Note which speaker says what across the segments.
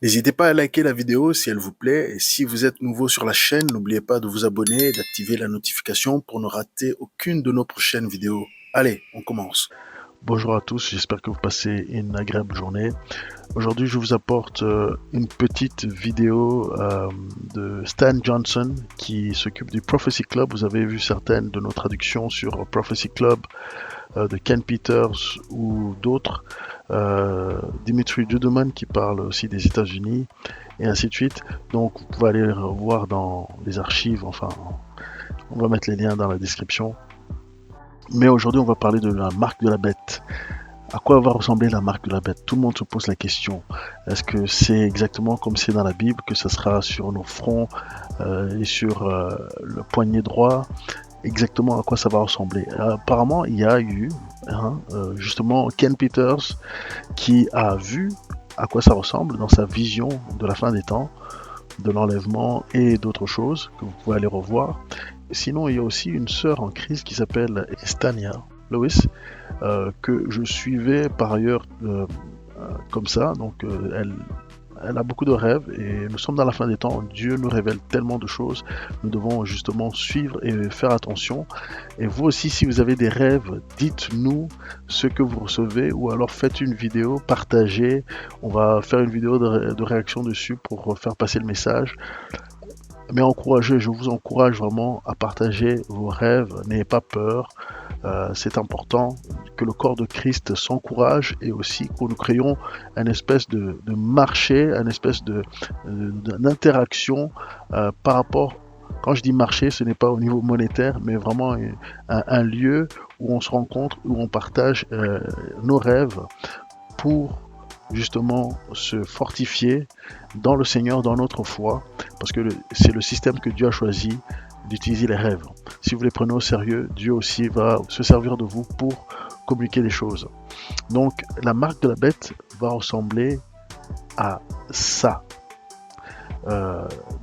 Speaker 1: N'hésitez pas à liker la vidéo si elle vous plaît et si vous êtes nouveau sur la chaîne, n'oubliez pas de vous abonner et d'activer la notification pour ne rater aucune de nos prochaines vidéos. Allez, on commence. Bonjour à tous, j'espère que vous passez une agréable journée. Aujourd'hui, je vous apporte une petite vidéo de Stan Johnson qui s'occupe du Prophecy Club. Vous avez vu certaines de nos traductions sur Prophecy Club de Ken Peters ou d'autres. Dimitri Duduman qui parle aussi des États-Unis et ainsi de suite. Donc vous pouvez aller voir dans les archives, enfin on va mettre les liens dans la description. Mais aujourd'hui on va parler de la marque de la bête. À quoi va ressembler la marque de la bête? Tout le monde se pose la question. Est-ce que c'est exactement comme c'est dans la Bible, que ça sera sur nos fronts et sur le poignet droit? Exactement à quoi ça va ressembler. Apparemment, il y a eu justement Ken Peters qui a vu à quoi ça ressemble dans sa vision de la fin des temps, de l'enlèvement et d'autres choses que vous pouvez aller revoir. Sinon, il y a aussi une sœur en Christ qui s'appelle Estania Lewis, que je suivais par ailleurs comme ça. Donc, elle a beaucoup de rêves et nous sommes dans la fin des temps. Dieu nous révèle tellement de choses. Nous devons justement suivre et faire attention. Et vous aussi, si vous avez des rêves, dites-nous ce que vous recevez ou alors faites une vidéo, partagez. On va faire une vidéo de réaction dessus pour faire passer le message. Mais encouragez, je vous encourage vraiment à partager vos rêves. N'ayez pas peur. C'est important que le corps de Christ s'encourage et aussi que nous créions une espèce de marché, une espèce d'interaction par rapport, quand je dis marché, ce n'est pas au niveau monétaire, mais vraiment un lieu où on se rencontre, où on partage nos rêves pour justement se fortifier dans le Seigneur, dans notre foi, parce que c'est le système que Dieu a choisi d'utiliser les rêves. Si vous les prenez au sérieux, Dieu aussi va se servir de vous pour communiquer des choses. Donc la marque de la bête va ressembler à ça.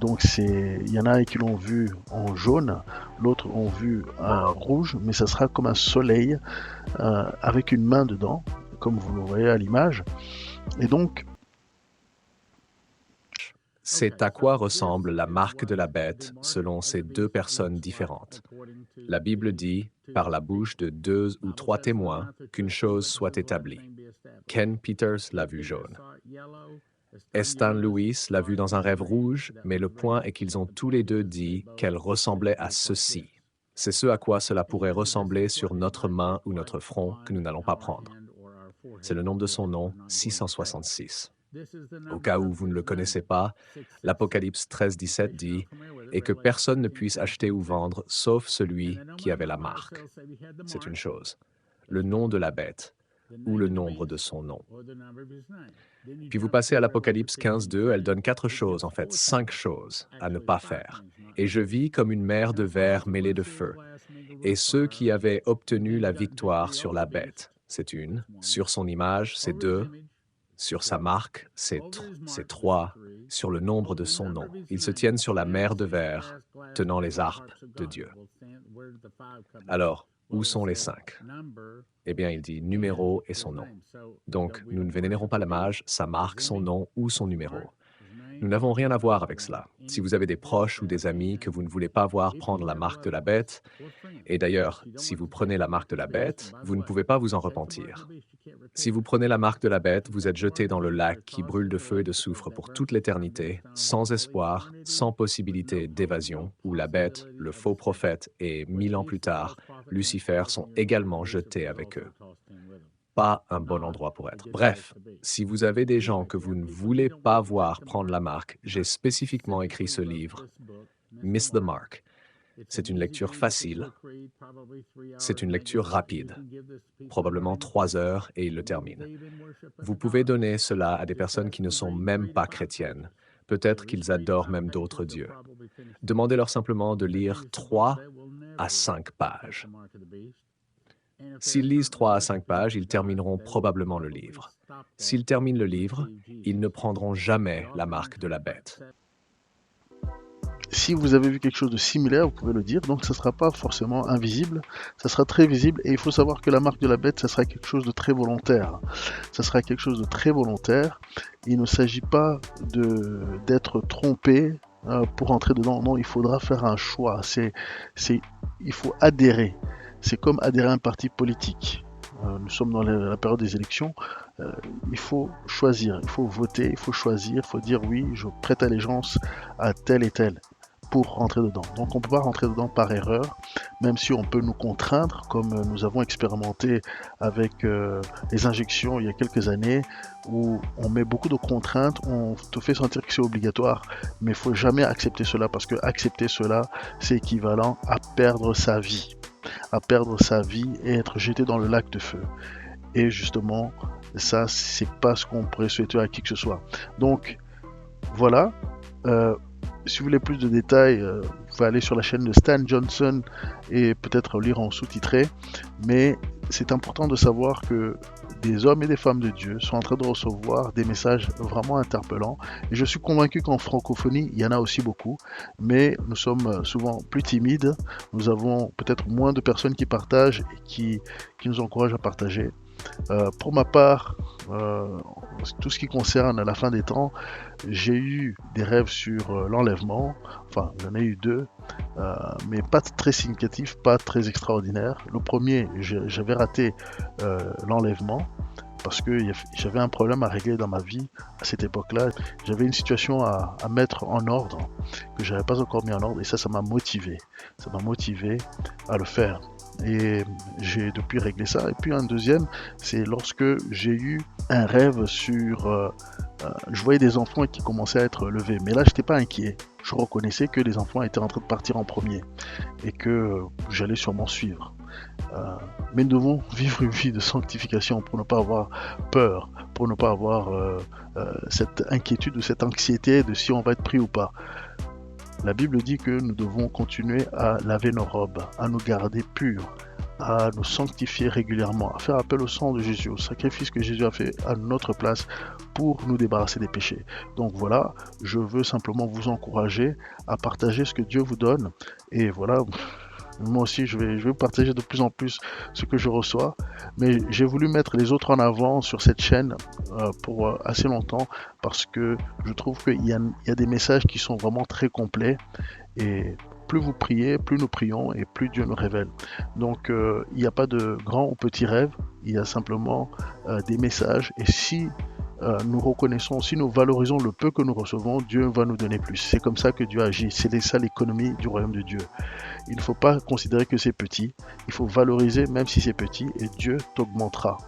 Speaker 1: Donc il y en a qui l'ont vu en jaune, l'autre ont vu en rouge, mais ça sera comme un soleil avec une main dedans, comme vous le voyez à l'image. Et donc,
Speaker 2: C'est à quoi ressemble la marque de la bête selon ces deux personnes différentes. La Bible dit, par la bouche de 2 ou 3 témoins, qu'une chose soit établie. Ken Peters l'a vue jaune. Estan Lewis l'a vue dans un rêve rouge, mais le point est qu'ils ont tous les deux dit qu'elle ressemblait à ceci. C'est ce à quoi cela pourrait ressembler sur notre main ou notre front que nous n'allons pas prendre. C'est le nombre de son nom, 666. Au cas où vous ne le connaissez pas, l'Apocalypse 13-17 dit « Et que personne ne puisse acheter ou vendre, sauf celui qui avait la marque. » C'est une chose. Le nom de la bête, ou le nombre de son nom. Puis vous passez à l'Apocalypse 15-2, elle donne 4 choses, en fait 5 choses, à ne pas faire. « Et je vis comme une mer de verre mêlée de feu. Et ceux qui avaient obtenu la victoire sur la bête, c'est une, sur son image, c'est 2, sur sa marque, c'est 3, sur le nombre de son nom. Ils se tiennent sur la mer de verre, tenant les harpes de Dieu. » Alors, où sont les 5? Eh bien, il dit numéro et son nom. Donc, nous ne vénérons pas la mage, sa marque, son nom ou son numéro. Nous n'avons rien à voir avec cela. Si vous avez des proches ou des amis que vous ne voulez pas voir prendre la marque de la bête, et d'ailleurs, si vous prenez la marque de la bête, vous ne pouvez pas vous en repentir. Si vous prenez la marque de la bête, vous êtes jeté dans le lac qui brûle de feu et de soufre pour toute l'éternité, sans espoir, sans possibilité d'évasion, où la bête, le faux prophète et 1000 ans plus tard, Lucifer sont également jetés avec eux. Pas un bon endroit pour être. Bref, si vous avez des gens que vous ne voulez pas voir prendre la marque, j'ai spécifiquement écrit ce livre, Miss the Mark. C'est une lecture facile, c'est une lecture rapide, probablement 3 heures et il le termine. Vous pouvez donner cela à des personnes qui ne sont même pas chrétiennes. Peut-être qu'ils adorent même d'autres dieux. Demandez-leur simplement de lire 3 à 5 pages. S'ils lisent 3 à 5 pages, ils termineront probablement le livre. S'ils terminent le livre, ils ne prendront jamais la marque de la bête.
Speaker 1: si vous avez vu quelque chose de similaire, vous pouvez le dire. Donc, ça ne sera pas forcément invisible, ça sera très visible. Et il faut savoir que la marque de la bête, ça sera quelque chose de très volontaire. Ça sera quelque chose de très volontaire. Il ne s'agit pas d'être trompé pour entrer dedans. Non, il faudra faire un choix. Il faut adhérer. C'est comme adhérer à un parti politique. Nous sommes dans la période des élections. Il faut choisir, il faut voter, il faut choisir, il faut dire oui, je prête allégeance à tel et tel pour rentrer dedans. Donc on ne peut pas rentrer dedans par erreur, même si on peut nous contraindre, comme nous avons expérimenté avec les injections il y a quelques années, où on met beaucoup de contraintes, on te fait sentir que c'est obligatoire, mais il ne faut jamais accepter cela, parce que accepter cela, c'est équivalent à perdre sa vie. À perdre sa vie et être jeté dans le lac de feu. Et justement, ça, c'est pas ce qu'on pourrait souhaiter à qui que ce soit. Donc, voilà. Si vous voulez plus de détails, vous pouvez aller sur la chaîne de Stan Johnson et peut-être lire en sous-titré. Mais c'est important de savoir que des hommes et des femmes de Dieu sont en train de recevoir des messages vraiment interpellants. Et je suis convaincu qu'en francophonie, il y en a aussi beaucoup. Mais nous sommes souvent plus timides. Nous avons peut-être moins de personnes qui partagent et qui nous encouragent à partager. Pour ma part, tout ce qui concerne la fin des temps, j'ai eu des rêves sur l'enlèvement. Enfin, j'en ai eu deux, mais pas très significatifs, pas très extraordinaires. Le premier, j'avais raté l'enlèvement parce que j'avais un problème à régler dans ma vie à cette époque-là. J'avais une situation à mettre en ordre que je n'avais pas encore mis en ordre, et ça m'a motivé. Ça m'a motivé à le faire. Et j'ai depuis réglé ça. Et puis un deuxième, c'est lorsque j'ai eu un rêve sur... je voyais des enfants qui commençaient à être levés. Mais là, je n'étais pas inquiet. Je reconnaissais que les enfants étaient en train de partir en premier et que j'allais sûrement suivre. Mais nous devons vivre une vie de sanctification pour ne pas avoir peur, pour ne pas avoir cette inquiétude ou cette anxiété de si on va être pris ou pas. La Bible dit que nous devons continuer à laver nos robes, à nous garder purs, à nous sanctifier régulièrement, à faire appel au sang de Jésus, au sacrifice que Jésus a fait à notre place pour nous débarrasser des péchés. Donc voilà, je veux simplement vous encourager à partager ce que Dieu vous donne. Et voilà, moi aussi je vais partager de plus en plus ce que je reçois. Mais j'ai voulu mettre les autres en avant sur cette chaîne pour assez longtemps, parce que je trouve qu'il y a des messages qui sont vraiment très complets. Et plus vous priez, plus nous prions et plus Dieu nous révèle. Donc il n'y a pas de grand ou petit rêve, il y a simplement des messages. Et si nous reconnaissons, si nous valorisons le peu que nous recevons, Dieu va nous donner plus. C'est comme ça que Dieu agit. C'est ça l'économie du royaume de Dieu. Il ne faut pas considérer que c'est petit. Il faut valoriser même si c'est petit, et Dieu t'augmentera.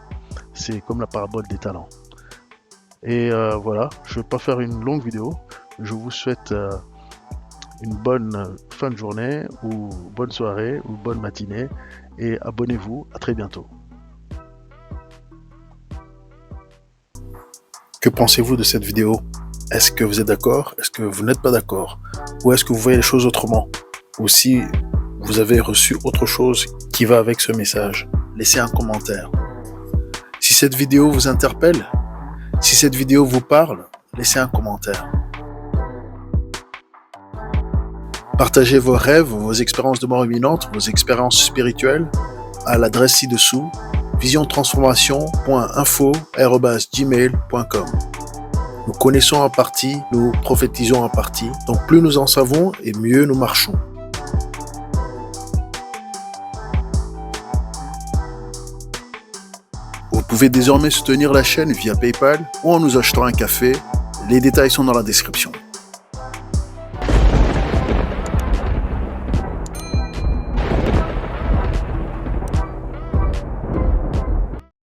Speaker 1: C'est comme la parabole des talents. Et voilà, je ne vais pas faire une longue vidéo. Je vous souhaite une bonne fin de journée, ou bonne soirée, ou bonne matinée. Et abonnez-vous. À très bientôt.
Speaker 3: Que pensez-vous de cette vidéo? Est-ce que vous êtes d'accord? Est-ce que vous n'êtes pas d'accord? Ou est-ce que vous voyez les choses autrement? Ou si vous avez reçu autre chose qui va avec ce message, laissez un commentaire. Si cette vidéo vous interpelle, si cette vidéo vous parle, laissez un commentaire. Partagez vos rêves, vos expériences de mort imminente, vos expériences spirituelles à l'adresse ci-dessous, visiontransformation.info@gmail.com. Nous connaissons en partie, nous prophétisons en partie, donc plus nous en savons et mieux nous marchons. Vous pouvez désormais soutenir la chaîne via PayPal ou en nous achetant un café. Les détails sont dans la description.